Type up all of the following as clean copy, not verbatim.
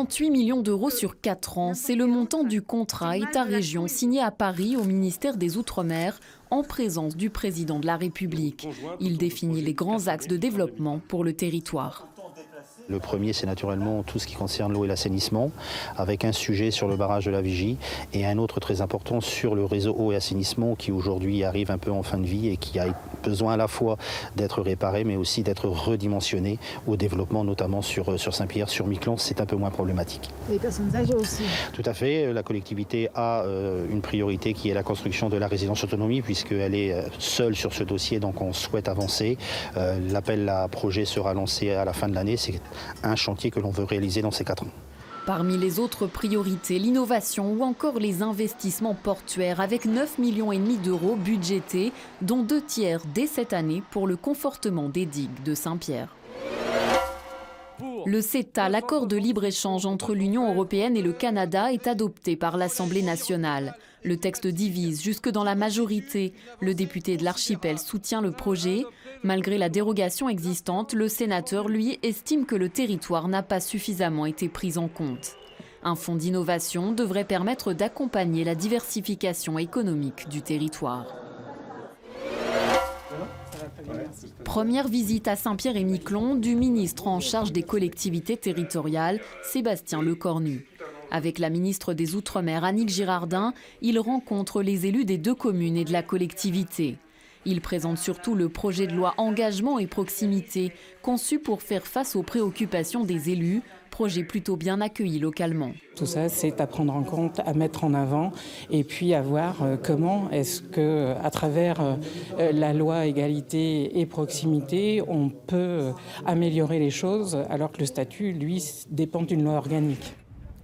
38 millions d'euros sur 4 ans, c'est le montant du contrat État-région signé à Paris au ministère des Outre-mer en présence du président de la République. Il définit les grands axes de développement pour le territoire. Le premier, c'est naturellement tout ce qui concerne l'eau et l'assainissement, avec un sujet sur le barrage de la Vigie et un autre très important sur le réseau eau et assainissement qui aujourd'hui arrive un peu en fin de vie et qui a besoin à la fois d'être réparé mais aussi d'être redimensionné au développement, notamment sur Saint-Pierre, sur Miquelon, c'est un peu moins problématique. Les personnes âgées aussi. Tout à fait, la collectivité a une priorité qui est la construction de la résidence autonomie puisqu'elle est seule sur ce dossier, donc on souhaite avancer. L'appel à projet sera lancé à la fin de l'année. C'est un chantier que l'on veut réaliser dans ces 4 ans. Parmi les autres priorités, l'innovation ou encore les investissements portuaires avec 9,5 millions d'euros budgétés, dont 2 tiers dès cette année pour le confortement des digues de Saint-Pierre. Le CETA, l'accord de libre-échange entre l'Union européenne et le Canada, est adopté par l'Assemblée nationale. Le texte divise jusque dans la majorité. Le député de l'archipel soutient le projet. Malgré la dérogation existante, le sénateur, lui, estime que le territoire n'a pas suffisamment été pris en compte. Un fonds d'innovation devrait permettre d'accompagner la diversification économique du territoire. Première visite à Saint-Pierre-et-Miquelon du ministre en charge des collectivités territoriales, Sébastien Lecornu. Avec la ministre des Outre-mer, Annick Girardin, il rencontre les élus des 2 communes et de la collectivité. Il présente surtout le projet de loi Engagement et Proximité, conçu pour faire face aux préoccupations des élus, projet plutôt bien accueilli localement. Tout ça, c'est à prendre en compte, à mettre en avant et puis à voir comment est-ce que, à travers la loi Égalité et Proximité, on peut améliorer les choses alors que le statut, lui, dépend d'une loi organique.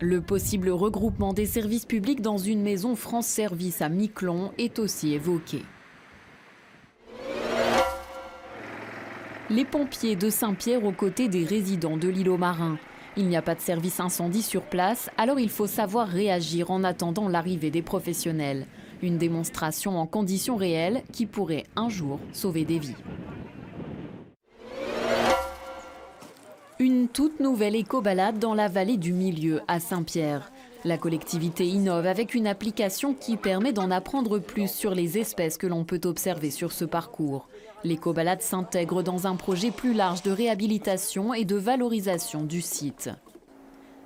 Le possible regroupement des services publics dans une maison France Service à Miquelon est aussi évoqué. Les pompiers de Saint-Pierre aux côtés des résidents de l'îlot Marin. Il n'y a pas de service incendie sur place, alors il faut savoir réagir en attendant l'arrivée des professionnels. Une démonstration en conditions réelles qui pourrait un jour sauver des vies. Une toute nouvelle éco-balade dans la vallée du Milieu à Saint-Pierre. La collectivité innove avec une application qui permet d'en apprendre plus sur les espèces que l'on peut observer sur ce parcours. L'éco-balade s'intègre dans un projet plus large de réhabilitation et de valorisation du site.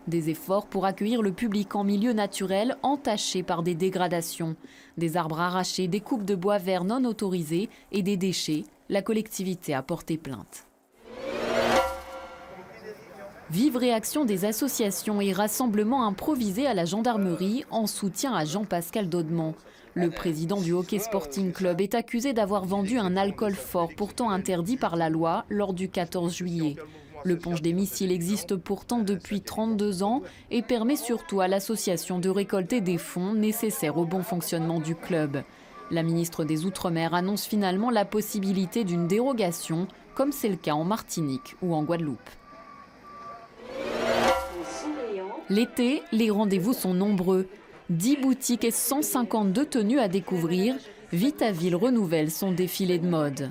Des efforts pour accueillir le public en milieu naturel entaché par des dégradations. Des arbres arrachés, des coupes de bois verts non autorisées et des déchets. La collectivité a porté plainte. Vive réaction des associations et rassemblements improvisés à la gendarmerie en soutien à Jean-Pascal Daudemont. Le président du Hockey Sporting Club est accusé d'avoir vendu un alcool fort pourtant interdit par la loi lors du 14 juillet. Le punch des missiles existe pourtant depuis 32 ans et permet surtout à l'association de récolter des fonds nécessaires au bon fonctionnement du club. La ministre des Outre-mer annonce finalement la possibilité d'une dérogation, comme c'est le cas en Martinique ou en Guadeloupe. L'été, les rendez-vous sont nombreux. 10 boutiques et 152 tenues à découvrir. Vitaville renouvelle son défilé de mode.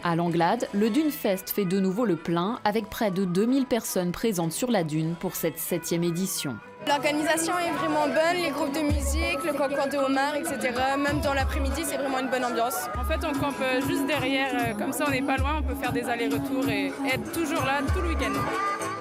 À Langlade, le Dune Fest fait de nouveau le plein avec près de 2000 personnes présentes sur la dune pour cette 7e édition. L'organisation est vraiment bonne, les groupes de musique, le concours de homards, etc. Même dans l'après-midi, c'est vraiment une bonne ambiance. En fait, on campe juste derrière, comme ça on n'est pas loin, on peut faire des allers-retours et être toujours là tout le week-end.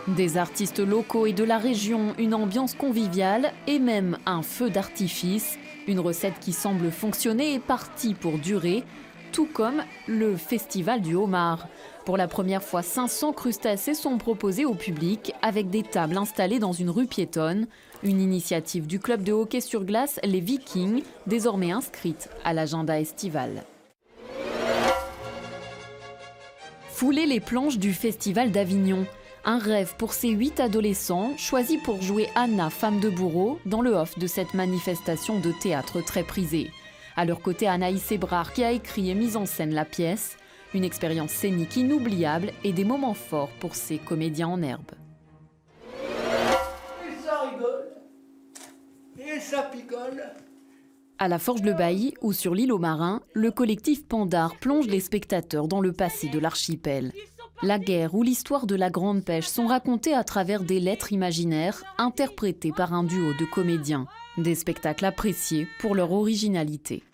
Des artistes locaux et de la région, une ambiance conviviale et même un feu d'artifice. Une recette qui semble fonctionner est partie pour durer, tout comme le festival du homard. Pour la première fois, 500 crustacés sont proposés au public avec des tables installées dans une rue piétonne. Une initiative du club de hockey sur glace, les Vikings, désormais inscrite à l'agenda estival. Fouler les planches du festival d'Avignon. Un rêve pour ces 8 adolescents choisis pour jouer Anna, femme de bourreau, dans le off de cette manifestation de théâtre très prisée. À leur côté, Anaïs Ebrard qui a écrit et mis en scène la pièce. Une expérience scénique inoubliable et des moments forts pour ces comédiens en herbe. Et ça rigole, et ça picole. À la Forge-le-Bailly ou sur l'îlot Marin, le collectif Pandar plonge les spectateurs dans le passé de l'archipel. La guerre ou l'histoire de la Grande Pêche sont racontées à travers des lettres imaginaires interprétées par un duo de comédiens. Des spectacles appréciés pour leur originalité.